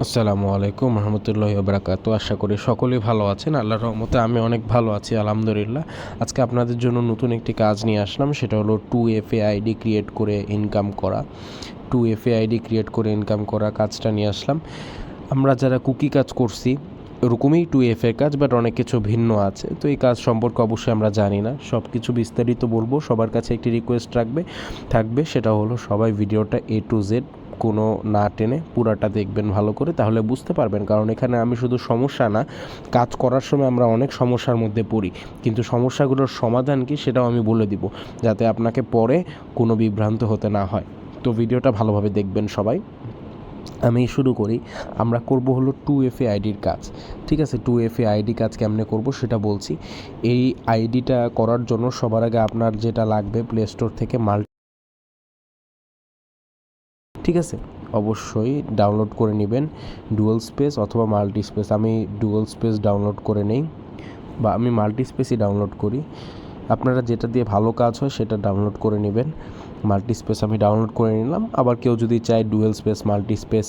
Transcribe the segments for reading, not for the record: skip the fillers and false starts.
আসসালামু আলাইকুম রহমতুল্লাহি ওয়া আশা করি সকলেই ভালো আছেন। আল্লাহর রহমতে আমি অনেক ভালো আছি আলহামদুলিল্লাহ। আজকে আপনাদের জন্য নতুন একটি কাজ নিয়ে আসলাম, সেটা হলো 2FA আইডি ক্রিয়েট করে ইনকাম করা। 2FA আইডি ক্রিয়েট করে ইনকাম করা কাজটা নিয়ে আসলাম। আমরা যারা কুকি কাজ করছি ওরকমই 2FA কাজ, বাট অনেক কিছু ভিন্ন আছে। তো এই কাজ সম্পর্কে অবশ্যই আমরা জানি না, সব কিছু বিস্তারিত বলবো। সবার কাছে একটি রিকোয়েস্ট থাকবে, সেটা হলো সবাই ভিডিওটা A to Z কোনো না টেনে পুরাটা দেখবেন ভালো করে, তাহলে বুঝতে পারবেন। কারণ এখানে আমি শুধু সমস্যা না, কাজ করার সময় আমরা অনেক সমস্যার মধ্যে পড়ি, কিন্তু সমস্যাগুলোর সমাধান কি সেটাও আমি বলে দিব, যাতে আপনাকে পরে কোনো বিভ্রান্ত হতে না হয়। তো ভিডিওটা ভালোভাবে দেখবেন সবাই। আমি শুরু করি। আমরা করব হলো 2FA আইডির কাজ। ঠিক আছে, 2FA আইডি কাজ কেমনে করব সেটা বলছি। এই আইডিটা করার জন্য সবার আগে আপনার যেটা লাগবে, প্লে স্টোর থেকে ঠিক আছে, অবশ্যই ডাউনলোড করে নেবেন ডুয়াল স্পেস অথবা মাল্টি স্পেস। আমি ডুয়াল স্পেস ডাউনলোড করে নেই, বা আমি মাল্টি স্পেসই ডাউনলোড করি। আপনারা যেটা দিয়ে ভালো কাজ হয় সেটা ডাউনলোড করে নেবেন। মাল্টি স্পেস আমি ডাউনলোড করে নিলাম। আবার কেউ যদি চায় ডুয়াল স্পেস, মাল্টি স্পেস,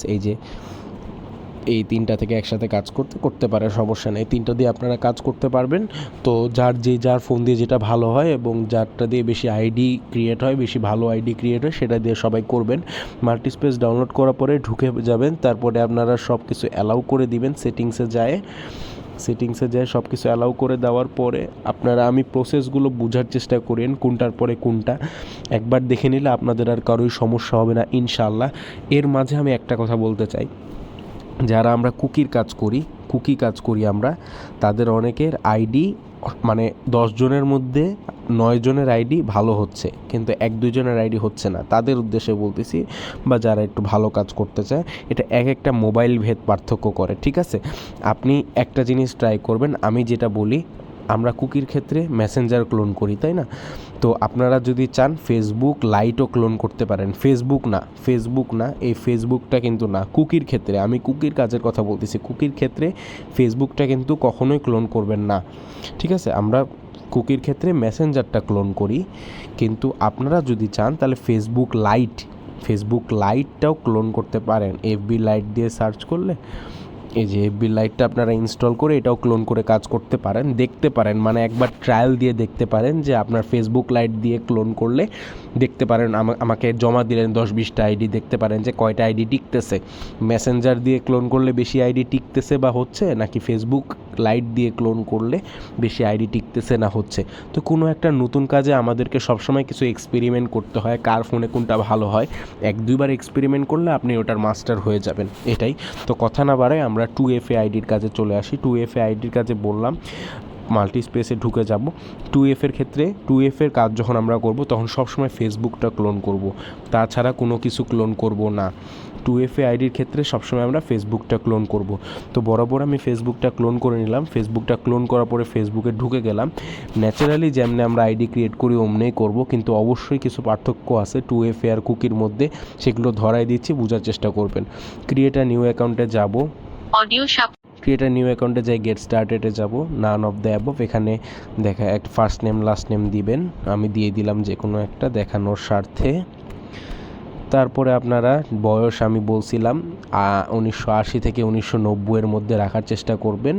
এই তিনটা থেকে একসাথে কাজ করতে পারে, সমস্যা নেই। তিনটা দিয়ে আপনারা কাজ করতে পারবেন। তো যার ফোন দিয়ে যেটা ভালো হয় এবং যারটা দিয়ে বেশি আইডি ক্রিয়েট হয়, বেশি ভালো আইডি ক্রিয়েট হয়, সেটা দিয়ে সবাই করবেন। মাল্টি স্পেস ডাউনলোড করার পরে ঢুকে যাবেন, তারপরে আপনারা সব কিছু অ্যালাউ করে দিবেন। সেটিংসে যায় সব কিছু অ্যালাউ করে দেওয়ার পরে আপনারা, আমি প্রসেসগুলো বোঝার চেষ্টা করেন কোনটার পরে কোনটা, একবার দেখে নিলে আপনাদের আর কারোই সমস্যা হবে না ইনশাআল্লাহ। এর মাঝে আমি একটা কথা বলতে চাই, যারা আমরা কুকি কাজ করি আমরা, তাদের অনেকের আইডি, মানে 10 জনের মধ্যে 9 জনের আইডি ভালো হচ্ছে, কিন্তু 1-2 জনের আইডি হচ্ছে না। তাদের উদ্দেশ্যে বলতেছি, বা যারা একটু ভালো কাজ করতে চায়। এটা একটা মোবাইল ভেদ পার্থক্য করে। ঠিক আছে, আপনি একটা জিনিস ট্রাই করবেন। আমি যেটা বলি, আমরা কুকির ক্ষেত্রে মেসেঞ্জার ক্লোন করি, তাই না? তো আপনারা যদি চান ফেসবুক লাইটও ক্লোন করতে পারেন। ফেসবুক না, এই ফেসবুকটা কিন্তু না। কুকির ক্ষেত্রে, আমি কুকির কাজের কথা বলতেছি, কুকির ক্ষেত্রে ফেসবুকটা কিন্তু কখনোই ক্লোন করবেন না। ঠিক আছে, আমরা কুকির ক্ষেত্রে মেসেঞ্জারটা ক্লোন করি, কিন্তু আপনারা যদি চান তাহলে ফেসবুক লাইটটাও ক্লোন করতে পারেন। এফবি লাইট দিয়ে সার্চ করলে, এই যে এফবি লাইটটা আপনারা ইনস্টল করে এটাও ক্লোন করে কাজ করতে পারেন, দেখতে পারেন, মানে একবার ট্রায়াল দিয়ে দেখতে পারেন যে আপনার ফেসবুক লাইট দিয়ে ক্লোন করলে দেখতে পারেন। আমাকে জমা দিলেন 10-20টা আইডি, দেখতে পারেন যে কয়টা আইডি টিকতেছে। মেসেঞ্জার দিয়ে ক্লোন করলে বেশি আইডি টিকতেছে বা হচ্ছে, নাকি ফেসবুক লাইট দিয়ে ক্লোন করলে বেশি আইডি টিকতেছে না হচ্ছে। তো কোনো একটা নতুন কাজে আমাদেরকে সবসময় কিছু এক্সপেরিমেন্ট করতে হয়, কার ফোনে কোনটা ভালো হয়। 1-2বার এক্সপেরিমেন্ট করলে আপনি ওটার মাস্টার হয়ে যাবেন, এটাই। তো কথা না বাড়ায় আমরা 2FA আইডির কাজে চলে আসি। 2FA আইডির কাজে বললাম মাল্টি স্পেসে ঢুকে যাব। 2F-এর ক্ষেত্রে 2F-এর কাজ যখন আমরা করব, তখন সবসময় ফেসবুকটা ক্লোন করব, তাছাড়া কোনো কিছু ক্লোন করব না। 2FA আইডির ক্ষেত্রে সবসময় আমরা ফেসবুকটা ক্লোন করব। তো বরাবর আমি ফেসবুকটা ক্লোন করে নিলাম। ফেসবুকটা ক্লোন করার পরে ফেসবুকে ঢুকে গেলাম। ন্যাচারালি যেমনি আমরা আইডি ক্রিয়েট করি অমনেই করব, কিন্তু অবশ্যই কিছু পার্থক্য আছে 2FA আর কুকির মধ্যে, সেগুলো ধরাই দিচ্ছি, বোঝার চেষ্টা করবেন। ক্রিয়েট আ নিউ অ্যাকাউন্টে যাব, ক্রিয়েট আ নিউ অ্যাকাউন্টে যাই, গেট স্টার্টেডে যাব, নান অফ দ্য অ্যাবভ। এখানে দেখা একটা ফার্স্ট নেম লাস্ট নেম দিবেন, আমি দিয়ে দিলাম যে কোনো একটা দেখানোর স্বার্থে। তারপরে আপনারা বয়স আমি বলছিলাম 1980 থেকে 1990-এর মধ্যে রাখার চেষ্টা করবেন,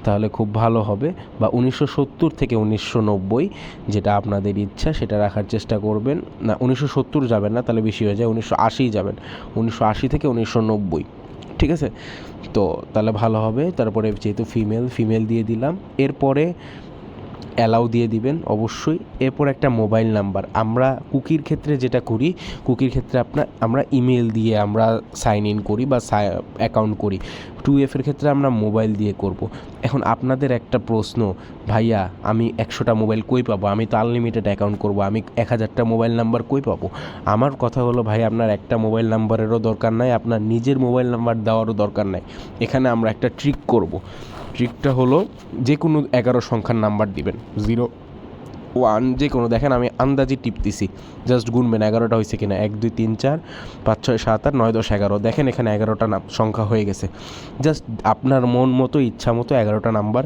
তাহলে খুব ভালো হবে। বা 1970 থেকে 1990, যেটা আপনাদের ইচ্ছা সেটা রাখার চেষ্টা করবেন। না, 1970 যাবেন না, তাহলে বেশি হয়ে যায়, 1980 যাবেন। 1980 থেকে 1990, ঠিক আছে? তো তাহলে ভালো হবে। তারপরে যেহেতু ফিমেল দিয়ে দিলাম, এরপরে অ্যালাউ দিয়ে দিবেন অবশ্যই। এরপর একটা মোবাইল নাম্বার। আমরা কুকির ক্ষেত্রে যেটা করি, কুকির ক্ষেত্রে আমরা ইমেল দিয়ে আমরা সাইন ইন করি বা অ্যাকাউন্ট করি। 2F-এর ক্ষেত্রে আমরা মোবাইল দিয়ে করব। এখন আপনাদের একটা প্রশ্ন, ভাইয়া আমি 100টা মোবাইল কই পাবো? আমি তো আনলিমিটেড অ্যাকাউন্ট করব, আমি 1000টা মোবাইল নাম্বার কই পাবো? আমার কথা হলো, ভাই আপনার একটা মোবাইল নাম্বারেরও দরকার নাই, আপনার নিজের মোবাইল নাম্বার দেওয়ারও দরকার নাই। এখানে আমরা একটা ট্রিক করব। ট্রিকটা হলো, যে কোনো 11 সংখ্যার নাম্বার দিবেন, 0, 1, যে কোনো। দেখেন আমি আন্দাজি টিপতেছি, জাস্ট গুনবেন 11টা হয়েছে কিনা। 1, 2, 3, 4, 5, 6, 7, 8, 9, 10, 11। দেখেন এখানে 11টা সংখ্যা হয়ে গেছে। জাস্ট আপনার মন মতো, ইচ্ছা মতো 11টা নাম্বার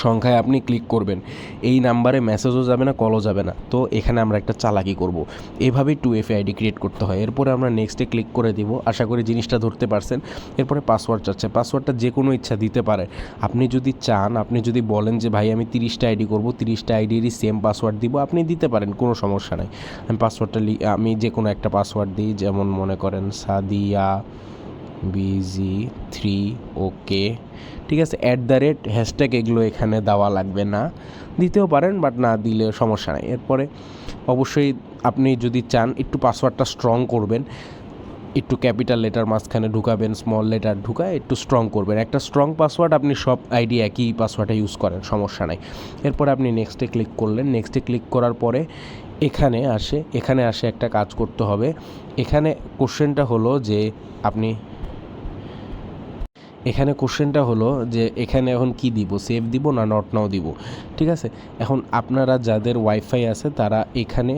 সংখ্যায় আপনি ক্লিক করবেন, এই নাম্বারে মেসেজও যাবে না, কলও যাবে না। তো এখানে আমরা একটা চালাকি করব, এভাবেই 2FA আইডি ক্রিয়েট করতে হয়। এরপরে আমরা নেক্সটে ক্লিক করে দিব। আশা করি জিনিসটা ধরতে পারছেন। এরপরে পাসওয়ার্ড চাচ্ছে, পাসওয়ার্ডটা যে কোনো ইচ্ছা দিতে পারে। আপনি যদি চান, আপনি যদি বলেন যে ভাই আমি 30টা আইডি করব, 30টা আইডিরই সেম পাসওয়ার্ড দিব, আপনি দিতে পারেন, কোনো সমস্যা নাই। আমি পাসওয়ার্ডটা আমি যে কোনো একটা পাসওয়ার্ড দিই, যেমন মনে করেন সাদিয়া BG3 ওকে, ঠিক আছে। @ এগুলো এখানে দেওয়া লাগবে না, দিতেও পারেন বাট না দিলে সমস্যা নাই। এরপরে অবশ্যই আপনি যদি চান একটু পাসওয়ার্ডটা স্ট্রং করবেন, একটু ক্যাপিটাল লেটার মাঝখানে ঢুকাবেন, স্মল লেটার ঢুকায় একটু স্ট্রং করবেন। একটা স্ট্রং পাসওয়ার্ড আপনি সব আইডি একই পাসওয়ার্ডে ইউজ করেন, সমস্যা নাই। এরপরে আপনি নেক্সটে ক্লিক করলেন। নেক্সটে ক্লিক করার পরে এখানে আসে একটা কাজ করতে হবে। এখানে কোশ্চেনটা হলো যে এখানে এখন কি দিব, সেভ দিব না নট নাও দিব, ঠিক আছে। এখন আপনারা যাদের ওয়াইফাই আছে তারা এখানে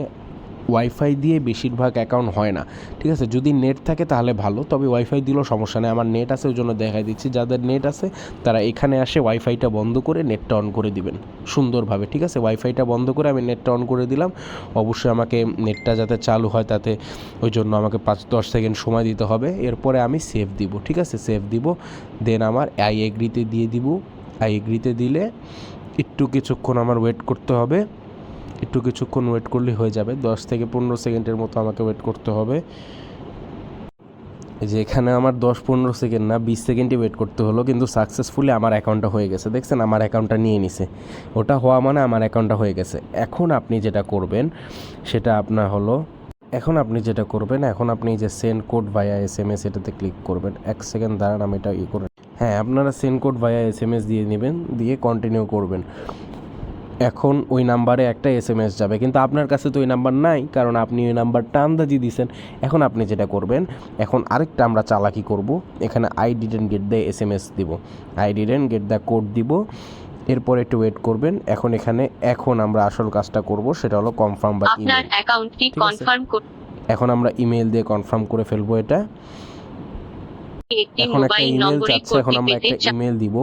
ওয়াইফাই দিয়ে বেশিরভাগ অ্যাকাউন্ট হয় না, ঠিক আছে। যদি নেট থাকে তাহলে ভালো, তবে ওয়াইফাই দিলেও সমস্যা নেই। আমার নেট আছে, ওই জন্য দেখাই দিচ্ছি। যাদের নেট আছে তারা এখানে আসে ওয়াইফাইটা বন্ধ করে নেটটা অন করে দিবেন সুন্দরভাবে, ঠিক আছে। ওয়াইফাইটা বন্ধ করে আমি নেটটা অন করে দিলাম। অবশ্যই আমাকে নেটটা যাতে চালু হয় তাতে ওই জন্য আমাকে 5-10 সেকেন্ড সময় দিতে হবে। এরপরে আমি সেভ দিব, ঠিক আছে, সেভ দিব। দেন আমার আই এগ্রিতে দিয়ে দিব। আই এগ্রিতে দিলে কিছুক্ষণ আমার ওয়েট করতে হবে। কিছুক্ষণ ওয়েট করলে হয়ে যাবে, 10 থেকে 15 সেকেন্ডের মতো আমাকে ওয়েট করতে হবে। যে এখানে আমার 10-15 সেকেন্ড না, 20 সেকেন্ডই ওয়েট করতে হলো, কিন্তু সাকসেসফুলি আমার অ্যাকাউন্টটা হয়ে গেছে। দেখছেন, আমার অ্যাকাউন্টটা নিয়ে নিছে। ওটা হওয়া মানে আমার অ্যাকাউন্টটা হয়ে গেছে। এখন আপনি যেটা করবেন এখন আপনি যে সেন্ড কোড ভায়া SMS এটাতে ক্লিক করবেন। 1 সেকেন্ড দাঁড়ান, আমি এটা করে, হ্যাঁ, আপনারা সেন্ড কোড ভায়া SMS দিয়ে নেবেন, দিয়ে কন্টিনিউ করবেন। এখন ওই নাম্বারে একটা SMS যাবে, কিন্তু আপনার কাছে তো ওই নাম্বার নাই, কারণ আপনি ওই নাম্বারটা আন্দাজি দিয়েছেন। এখন আপনি যেটা করবেন, এখন আরেকটা আমরা চালাকি করব। এখানে I didn't get the SMS দিব, I didn't get the code দিব। এরপর একটু ওয়েট করবেন। এখন আমরা আসল কাজটা করব, সেটা হলো কনফার্ম বা ইমেল। আপনার অ্যাকাউন্টটি কনফার্ম করতে এখন আমরা ইমেল দিয়ে কনফার্ম করে ফেলবো এটা। এখন একটা ইমেল চাচ্ছে, এখন আমরা একটা ইমেল দিব।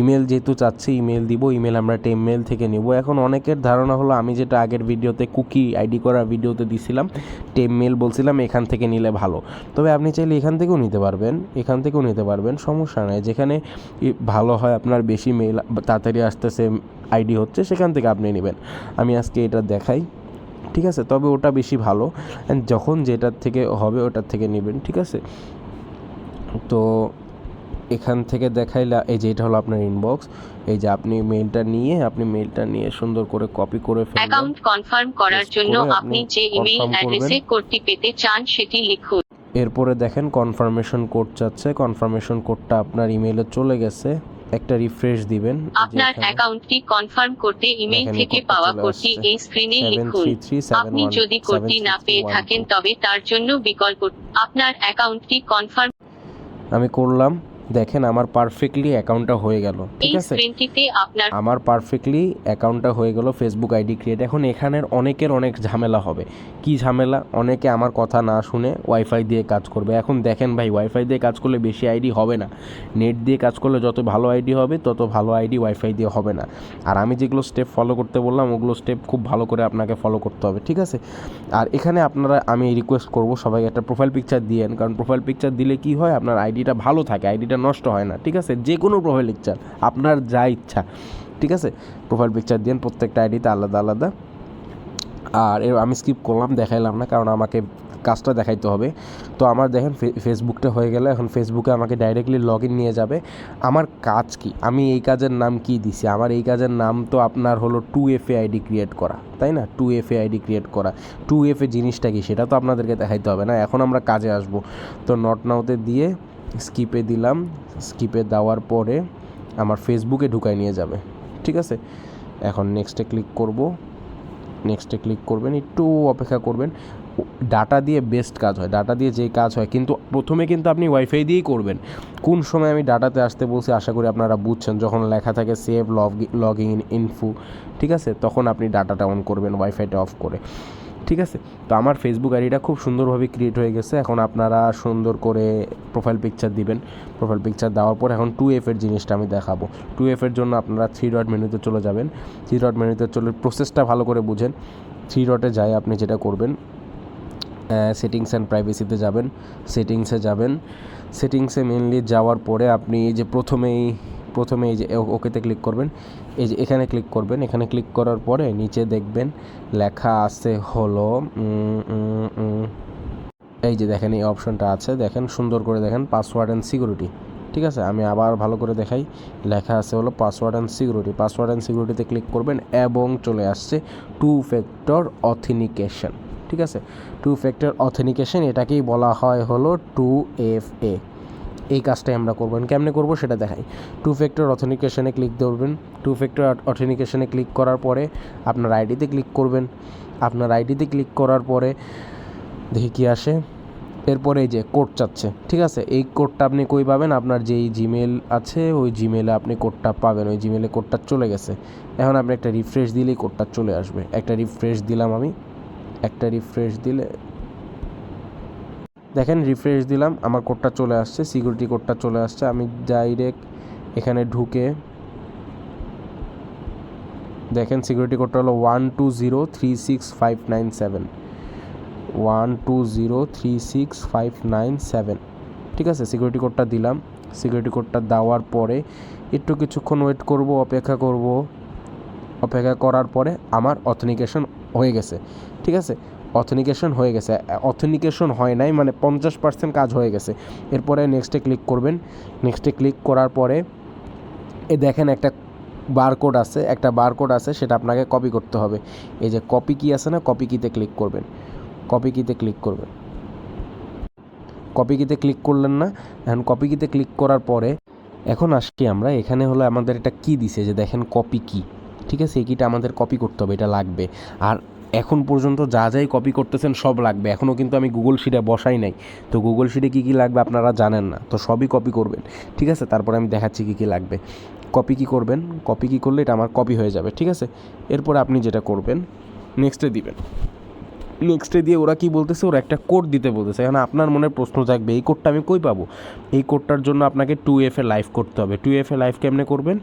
ইমেল যেহেতু চাচ্ছে ইমেল দিব, ইমেল আমরা টেমমেল থেকে নিব। এখন অনেকের ধারণা হলো আমি যেটা আগের ভিডিওতে কুকি আইডি করার ভিডিওতে দিছিলাম, টেমমেল বলছিলাম এখান থেকে নিলে ভালো। তবে আপনি চাইলে এখান থেকেও নিতে পারবেন, সমস্যা নাই। যেখানে ভালো হয়, আপনার বেশি মেল তাড়াতাড়ি আসতেছে, আইডি হচ্ছে, সেখান থেকে আপনি নেবেন। আমি আজকে এটা দেখাই, ঠিক আছে। তবে ওটা বেশি ভালো, যখন যেটার থেকে হবে ওটার থেকে নেবেন, ঠিক আছে। তো এখান থেকে দেখাইলা, এই যে এটা হলো আপনার ইনবক্স। এই যে আপনি মেইলটা নিয়ে সুন্দর করে কপি করে ফেলবেন। অ্যাকাউন্ট কনফার্ম করার জন্য আপনি যে ইমেল অ্যাড্রেসে কোডটি পেতে চান সেটি লিখুন। এরপরে দেখেন কনফার্মেশন কোড চাচ্ছে, কনফার্মেশন কোডটা আপনার ইমেইলে চলে গেছে। একটা রিফ্রেশ দিবেন। আপনার অ্যাকাউন্টটি কনফার্ম করতে ইমেল থেকে পাওয়া কোডটি এই স্ক্রিনে লিখুন। আপনি যদি কোডটি না পেয়ে থাকেন তবে তার জন্য বিকল্প। আপনার অ্যাকাউন্টটি কনফার্ম আমি করলাম। দেখেন আমার পারফেক্টলি অ্যাকাউন্টটা হয়ে গেল, ঠিক আছে। আমার পারফেক্টলি অ্যাকাউন্টটা হয়ে গেল, ফেসবুক আইডি ক্রিয়েট। এখন এখানের অনেকের অনেক ঝামেলা হবে। কি ঝামেলা? অনেকে আমার কথা না শুনে ওয়াইফাই দিয়ে কাজ করবে। এখন দেখেন ভাই, ওয়াইফাই দিয়ে কাজ করলে বেশি আইডি হবে না। নেট দিয়ে কাজ করলে যত ভালো আইডি হবে তত ভালো আইডি ওয়াইফাই দিয়ে হবে না। আর আমি যেগুলো স্টেপ ফলো করতে বললাম ওগুলো স্টেপ খুব ভালো করে আপনাকে ফলো করতে হবে, ঠিক আছে। আর এখানে আমি রিকোয়েস্ট করব সবাই একটা প্রোফাইল পিকচার দিয়েন, কারণ প্রোফাইল পিকচার দিলে কি হয়, আপনার আইডিটা ভালো থাকে, আইডিটা নষ্ট হয় না, ঠিক আছে। যে কোনো প্রোফাইল পিকচার আপনার যা ইচ্ছা, ঠিক আছে, প্রোফাইল পিকচার দিন প্রত্যেকটা আইডিতে আলাদা আলাদা। আর আমি স্কিপ করলাম, দেখাইলাম না, কারণ আমাকে কাজটা দেখাইতে হবে। তো আমার দেখেন ফেসবুকটা হয়ে গেলে, এখন ফেসবুকে আমাকে ডাইরেক্টলি লগ ইন নিয়ে যাবে। আমার কাজ কি, আমি এই কাজের নাম কি দিছি? আমার এই কাজের নাম তো আপনার হলো 2FA আইডি ক্রিয়েট করা, তাই না? 2FA আইডি ক্রিয়েট করা। 2FA জিনিসটা কি সেটা তো আপনাদেরকে দেখাইতে হবে না। এখন আমরা কাজে আসব। তো নট নাওতে দিয়ে স্কিপে দিলাম। স্কিপে দেওয়ার পরে আমার ফেসবুকে ঢুকায় নিয়ে যাবে, ঠিক আছে। এখন নেক্সটে ক্লিক করবেন, একটু অপেক্ষা করবেন। ডাটা দিয়ে বেস্ট কাজ হয়, ডাটা দিয়ে যেই কাজ হয়, কিন্তু প্রথমে কিন্তু আপনি ওয়াইফাই দিয়েই করবেন। কোন সময় আমি ডাটাতে আসতে বলছি আশা করি আপনারা বুঝছেন। যখন লেখা থাকে সেভ লগইন ইনফো, ঠিক আছে, তখন আপনি ডাটাটা অন করবেন ওয়াইফাইটা অফ করে, ঠিক আছে। তো আমার ফেসবুক আইডিটা খুব সুন্দরভাবে ক্রিয়েট হয়ে গেছে। এখন আপনারা সুন্দর করে প্রোফাইল পিকচার দিবেন। প্রোফাইল পিকচার দেওয়ার পর এখন 2F এর জিনিসটা আমি দেখাবো। 2F এর জন্য আপনারা 3 ডট মেনুতে চলে যাবেন। 3 ডট মেনুতে চলে প্রসেসটা ভালো করে বুঝেন। 3 ডটে যাই আপনি যেটা করবেন, সেটিংস অ্যান্ড প্রাইভেসিতে যাবেন। সেটিংসে যাবেন। সেটিংসে মেনলি যাওয়ার পরে আপনি এই যে প্রথমে এই যে ওকেতে ক্লিক করবেন। এই যে এখানে ক্লিক করবেন। এখানে ক্লিক করার পরে নিচে দেখবেন লেখা আছে হলো এই যে দেখেন এই অপশনটা আছে, দেখেন সুন্দর করে দেখেন পাসওয়ার্ড অ্যান্ড সিকিউরিটি। ঠিক আছে, আমি আবার ভালো করে দেখাই। লেখা আছে হলো password and security. Password and সিকিউরিটিতে ক্লিক করবেন এবং চলে আসছে 2 ফ্যাক্টর অথেন্টিকেশন। ঠিক আছে, 2 ফ্যাক্টর অথেন্টিকেশন এটাকেই বলা হয় হলো 2FA। এই কাজটাই আমরা করবেন। কেমনে করবো সেটা দেখাই। 2 ফ্যাক্টর অথেন্টিকেশনে ক্লিক করবেন। 2 ফ্যাক্টর অথেন্টিকেশনে ক্লিক করার পরে আপনার আইডিতে ক্লিক করবেন। আপনার আইডিতে ক্লিক করার পরে দেখি কি আসে। এরপরে এই যে কোড চাচ্ছে। ঠিক আছে, এই কোডটা আপনি কই পাবেন? আপনার যেই জিমেল আছে ওই জিমেলে আপনি কোডটা পাবেন। ওই জিমেলে কোডটা চলে গেছে। এখন আপনি একটা রিফ্রেশ দিলেই কোডটা চলে আসবে। একটা রিফ্রেশ দিলাম আমি। একটা রিফ্রেশ দিলে দেখেন রিফ্রেশ দিলাম, আমার কোডটা চলে আসছে, সিকিউরিটি কোডটা চলে আসছে। আমি ডাইরেক্ট এখানে ঢুকে দেখেন সিকিউরিটি কোডটা হলো 1203659 1203659। ঠিক আছে, সিকিউরিটি কোডটা দিলাম। সিকিউরিটি কোডটা দেওয়ার পরে একটু কিছুক্ষণ ওয়েট করব, অপেক্ষা করব। অপেক্ষা করার পরে আমার অথেন্টিকেশন হয়ে গেছে। ঠিক আছে, অথেন্টিকেশন হয়ে গেছে। অথেন্টিকেশন হয় নাই মানে 50% কাজ হয়ে গেছে। এরপরে নেক্সটে ক্লিক করবেন। নেক্সটে ক্লিক করার পরে দেখেন একটা বারকোড আছে, সেটা আপনাকে কপি করতে হবে। এই যে কপি কি আছে না, কপি কিতে ক্লিক করবেন। কপি কিতে ক্লিক করবেন। কপি কিতে ক্লিক করলেন না, এখন কপি কিতে ক্লিক করার পরে এখন আসছি আমরা এখানে হলো আমাদের একটা কি দিছে যে দেখেন কপি কি। ঠিক আছে, এই কিটা আমাদের কপি করতে হবে, এটা লাগবে। আর এখন পর্যন্ত যা যাই কপি করতেছেন সব লাগবে। এখনও কিন্তু আমি গুগল শিটে বসাই নাই, তো গুগল শিটে কী কী লাগবে আপনারা জানেন না, তো সবই কপি করবেন। ঠিক আছে, তারপরে আমি দেখাচ্ছি কী কী লাগবে। কপি কী করবেন, কপি কী করলে এটা আমার কপি হয়ে যাবে। ঠিক আছে, এরপরে আপনি যেটা করবেন নেক্সটে দিবেন। নেক্সটে দিয়ে ওরা কি বলতেছে, ওরা একটা কোড দিতে বলতেছে। এখন আপনার মনে প্রশ্ন থাকবে এই কোডটা আমি কই পাবো? এই কোডটার জন্য আপনাকে 2FA লাইভ করতে হবে। 2FA লাইভ কেমনে করবেন?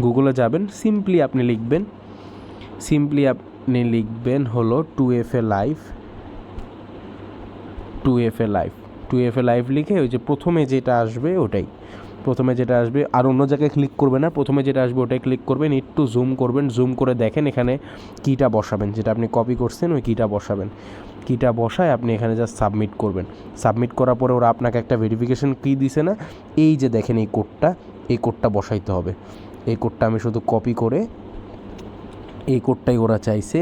গুগলে যাবেন, সিম্পলি আপনি লিখবেন হলো 2FA লাইভ। 2FA লাইভ লিখে ওই যে প্রথমে যেটা আসবে ওটাই, আর অন্য জায়গায় ক্লিক করবেন না, প্রথমে যেটা আসবে ওটাই ক্লিক করবেন। একটু জুম করবেন, জুম করে দেখেন এখানে কিটা বসাবেন, যেটা আপনি কপি করছেন ওই কিটা বসাবেন। কিটা বসায় আপনি এখানে জাস্ট সাবমিট করবেন। সাবমিট করার পরে ওরা আপনাকে একটা ভেরিফিকেশন কি দিছে না, এই যে দেখেন এই কোডটা বসাইতে হবে। এই কোডটা আমি শুধু কপি করে, এই কোডটাই ওরা চাইছে,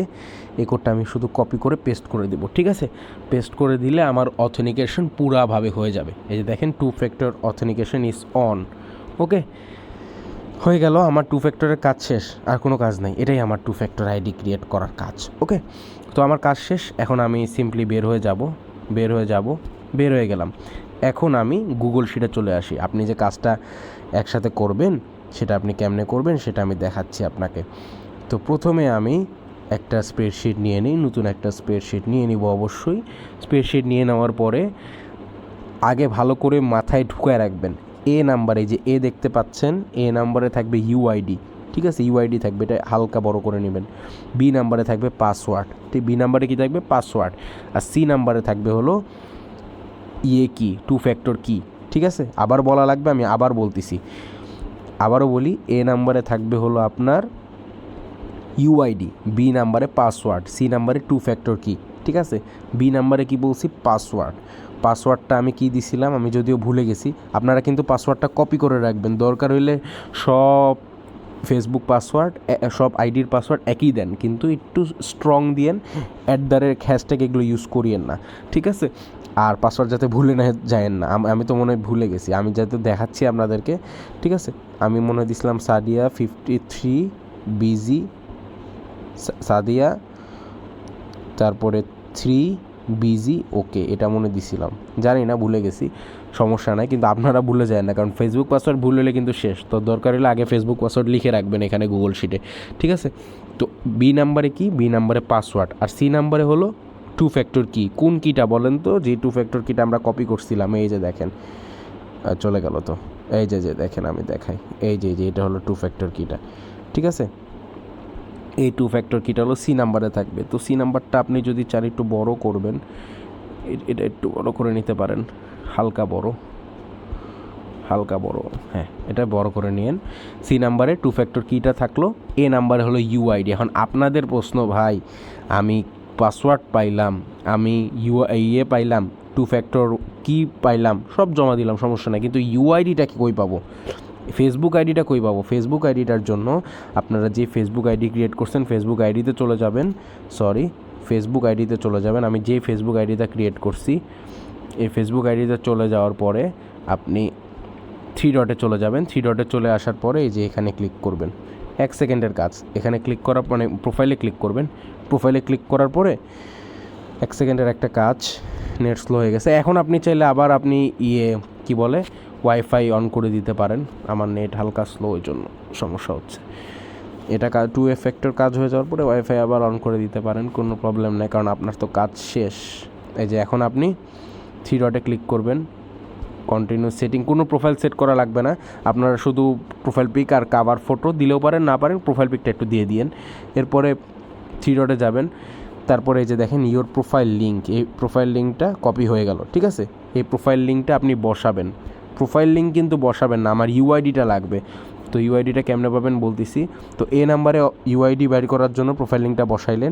এই কোডটা আমি শুধু কপি করে পেস্ট করে দেবো। ঠিক আছে, পেস্ট করে দিলে আমার অথেন্টিকেশন পুরাভাবে হয়ে যাবে। এই যে দেখেন 2 ফ্যাক্টর অথেন্টিকেশন ইজ অন। ওকে, হয়ে গেল আমার 2 ফ্যাক্টরের কাজ শেষ, আর কোনো কাজ নাই। এটাই আমার 2 ফ্যাক্টর আইডি ক্রিয়েট করার কাজ। ওকে, তো আমার কাজ শেষ। এখন আমি সিম্পলি বের হয়ে গেলাম। এখন আমি গুগল শিটে চলে আসি। আপনি যে কাজটা একসাথে করবেন সেটা আপনি কেমনে করবেন সেটা আমি দেখাচ্ছি আপনাকে। তো প্রথমে আমি একটা স্প্রেডশিট নিয়ে নিই, নতুন একটা স্প্রেডশিট নিয়ে নিব অবশ্যই। স্প্রেডশিট নিয়ে নেওয়ার পরে আগে ভালো করে মাথায় ঢুকায় রাখবেন এ নাম্বারে, যে এ দেখতে পাচ্ছেন, এ নাম্বারে থাকবে ইউআইডি। ঠিক আছে, ইউআইডি থাকবে, এটা হালকা বড় করে নেবেন। বি নাম্বারে থাকবে পাসওয়ার্ড। ঠিক, বি নাম্বারে কী থাকবে? পাসওয়ার্ড। আর সি নাম্বারে থাকবে হলো কি, 2 ফ্যাক্টর কি। ঠিক আছে, আবার বলা লাগবে, আমি আবার বলতেছি, আবারও বলি। এ নাম্বারে থাকবে হলো আপনার ইউআইডি, বি নাম্বারে পাসওয়ার্ড, সি নাম্বারে 2 ফ্যাক্টর কি। ঠিক আছে, বি নাম্বারে কি বলছি? পাসওয়ার্ডটা আমি কি দিছিলাম, আমি যদিও ভুলে গেছি। আপনারা কিন্তু পাসওয়ার্ডটা কপি করে রাখবেন, দরকার হইলে সব ফেসবুক পাসওয়ার্ড, সব আইডির পাসওয়ার্ড একই দেন, কিন্তু একটু স্ট্রং দিয়েন। #, এগুলো ইউজ করিয়েন না। ঠিক আছে, আর পাসওয়ার্ড যাতে ভুলে না যায়েন না। আমি তো মনে হয় ভুলে গেছি, আমি যাতে দেখাচ্ছি আপনাদেরকে। ঠিক আছে, আমি মনে হয় দিছিলাম সাদিয়া 53 BG, সাদিয়া তারপরে 3 BG, ওকে, এটা মনে দিছিলাম, জানি না, ভুলে গেছি, সমস্যা নাই। কিন্তু আপনারা ভুলে যায় না, কারণ ফেসবুক পাসওয়ার্ড ভুল হলে কিন্তু শেষ। তো দরকার হলে আগে ফেসবুক পাসওয়ার্ড লিখে রাখবেন এখানে গুগল শিটে। ঠিক আছে, তো বি নাম্বারে কি? বি নাম্বারে পাসওয়ার্ড, আর সি নাম্বারে হলো টু ফ্যাক্টর কি, কোন কিটা বলেন তো? যে টু ফ্যাক্টর কিটা আমরা কপি করছিলাম, এই যে দেখেন চলে গেল তো, এই যে দেখেন আমি দেখাই, এই যে এটা হলো টু ফ্যাক্টর কিটা, ঠিক আছে? এই টু ফ্যাক্টর কিটা হলো সি নাম্বারে থাকবে। তো সি নাম্বারটা আপনি যদি চান একটু বড় করবেন, এটা একটু বড় করে নিতে পারেন, হালকা বড়, হ্যাঁ এটা বড় করে নিন। সি নাম্বারে টু ফ্যাক্টর কিটা থাকলো, এ নাম্বারে হলো ইউআইডি। এখন আপনাদের প্রশ্ন, ভাই আমি পাসওয়ার্ড পাইলাম, আমি পাইলাম, টু ফ্যাক্টর কি পাইলাম, সব জমা দিলাম, সমস্যা নাই, কিন্তু ইউআইডিটা কি কই পাবো? ফেসবুক আইডিটা কই পাবো? ফেসবুক আইডিটার জন্য আপনারা যে ফেসবুক আইডি ক্রিয়েট করছেন, ফেসবুক আইডিতে চলে যাবেন, ফেসবুক আইডিতে চলে যাবেন। আমি যে ফেসবুক আইডিটা ক্রিয়েট করছি, এই ফেসবুক আইডিতে চলে যাওয়ার পরে আপনি থ্রি ডটে চলে যাবেন। থ্রি ডটে চলে আসার পরে এই যে এখানে ক্লিক করবেন, 1 সেকেন্ডের কাজ। এখানে ক্লিক করার মানে প্রোফাইলে ক্লিক করবেন। প্রোফাইলে ক্লিক করার পরে 1 সেকেন্ডের একটা কাজ, নেট স্লো হয়ে গেছে। এখন আপনি চাইলে আবার আপনি কি বলে ওয়াইফাই অন করে দিতে পারেন। আমার নেট হালকা স্লো, ওই জন্য সমস্যা হচ্ছে। এটা টু ফ্যাক্টর কাজ হয়ে যাওয়ার পরে ওয়াইফাই আবার অন করে দিতে পারেন, কোনো প্রবলেম নেই, কারণ আপনার তো কাজ শেষ। এই যে এখন আপনি থ্রি ডটে ক্লিক করবেন, কন্টিনিউ সেটিং, কোনো প্রোফাইল সেট করা লাগবে না, আপনারা শুধু প্রোফাইল পিক আর কাভার ফটো দিলেও পারেন, না পারেন প্রোফাইল পিকটা একটু দিয়ে দিয়েন। এরপরে থ্রি ডটে যাবেন, তারপরে এই যে দেখেন ইওর প্রোফাইল লিঙ্ক, এই প্রোফাইল লিঙ্কটা কপি হয়ে গেল, ঠিক আছে? এই প্রোফাইল লিঙ্কটা আপনি বসাবেন। প্রোফাইল লিঙ্ক কিন্তু বসাবেন না, আমার ইউআইডিটা লাগবে। তো ইউআইডিটা কেমনে পাবেন বলতেছি। তো এ নাম্বারে ইউআইডি বের করার জন্য প্রোফাইল লিঙ্কটা বসাইলেন।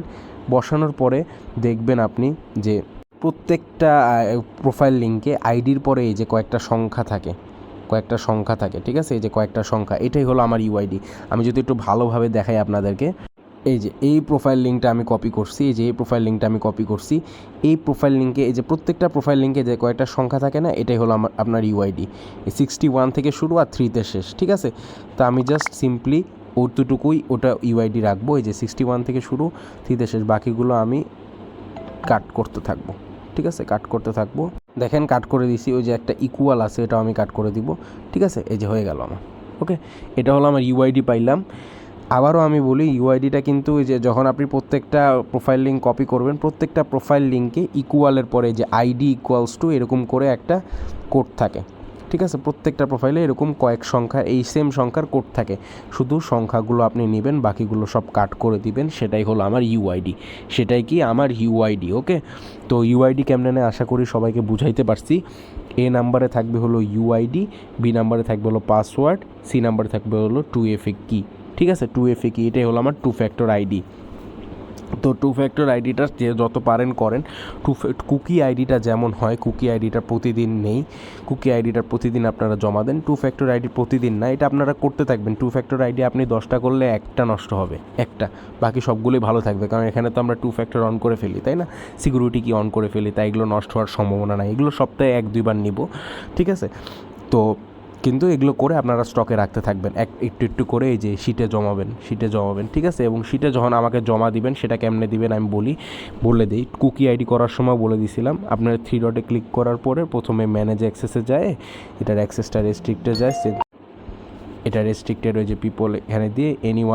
বসানোর পরে দেখবেন আপনি যে প্রত্যেকটা প্রোফাইল লিঙ্কে আইডির পরে এই যে কয়েকটা সংখ্যা থাকে, ঠিক আছে? এই যে কয়েকটা সংখ্যা, এটাই হলো আমার ইউআইডি। আমি যদি একটু ভালোভাবে দেখাই আপনাদেরকে, এই যে এই প্রোফাইল লিঙ্কটা আমি কপি করছি, এই প্রোফাইল লিঙ্কে এই যে প্রত্যেকটা প্রোফাইল লিঙ্কে যে কয়েকটা সংখ্যা থাকে না, এটাই হলো আপনার ইউআইডি। এই 61 থেকে শুরু আর 3তে শেষ, ঠিক আছে? তো আমি জাস্ট সিম্পলি ওটা ইউআইডি রাখবো। এই যে 61 থেকে শুরু, 3তে শেষ, বাকিগুলো আমি কাট করতে থাকবো, ঠিক আছে? দেখেন কাট করে দিছি। ওই যে একটা ইকুয়াল আছে, এটাও আমি কাট করে দিব, ঠিক আছে? এই যে হয়ে গেল আমার, ওকে। এটা হলো আমার ইউআইডি পাইলাম। আবারও আমি বলি, ইউআইডিটা কিন্তু যে যখন আপনি প্রত্যেকটা প্রোফাইল লিঙ্ক কপি করবেন, প্রত্যেকটা প্রোফাইল লিঙ্কে ইকুয়ালের পরে যে আইডি ইকুয়ালস টু এরকম করে একটা কোড থাকে, ঠিক আছে? প্রত্যেকটা প্রোফাইলে এরকম কয়েক সংখ্যা, এই সেম সংখ্যার কোড থাকে। শুধু সংখ্যাগুলো আপনি নেবেন, বাকিগুলো সব কাট করে দিবেন। সেটাই হলো আমার ইউআইডি, ওকে। তো ইউআইডি কেমনে নেয় আশা করি সবাইকে বুঝাইতে পারছি। এ নাম্বারে থাকবে হলো ইউআইডি, বি নাম্বারে থাকবে হলো পাসওয়ার্ড, সি নাম্বারে থাকবে হলো 2FA কি, ঠিক আছে? 2FA কি, এটাই হলো আমার টু ফ্যাক্টর আইডি। তো টু ফ্যাক্টর আইডিটা যে যত পারেন করেন। কুকি আইডিটা যেমন হয়, কুকি আইডিটা প্রতিদিন নেই, কুকি আইডিটা প্রতিদিন আপনারা জমা দেন। টু ফ্যাক্টর আইডি প্রতিদিন না, এটা আপনারা করতে থাকবেন। টু ফ্যাক্টর আইডি আপনি 10টা করলে একটা নষ্ট হবে, বাকি সবগুলোই ভালো থাকবে, কারণ এখানে তো আমরা টু ফ্যাক্টর অন করে ফেলি, তাই না? সিকিউরিটি কি অন করে ফেলি, তাই এগুলো নষ্ট হওয়ার সম্ভাবনা নাই। এগুলো সপ্তাহে 1-2 বার নিব, ঠিক আছে? তো কিন্তু এগুলো করে আপনারা স্টকে রাখতে থাকবেন, একটু করে এই যে শিটে জমাবেন, ঠিক আছে? এবং শিটে যখন আমাকে জমা দিবেন, সেটা কেমনে দিবেন আমি বলে দিই। কুকি আইডি করার সময় বলে দিয়েছিলাম, আপনার থ্রি ডটে ক্লিক করার পরে প্রথমে ম্যানেজ অ্যাক্সেসে যায়, এটার অ্যাক্সেসটা রেস্ট্রিক্টে যায়, এটা রেস্ট্রিক্টেড ওই যে পিপল এখানে দিয়ে এনিওয়ান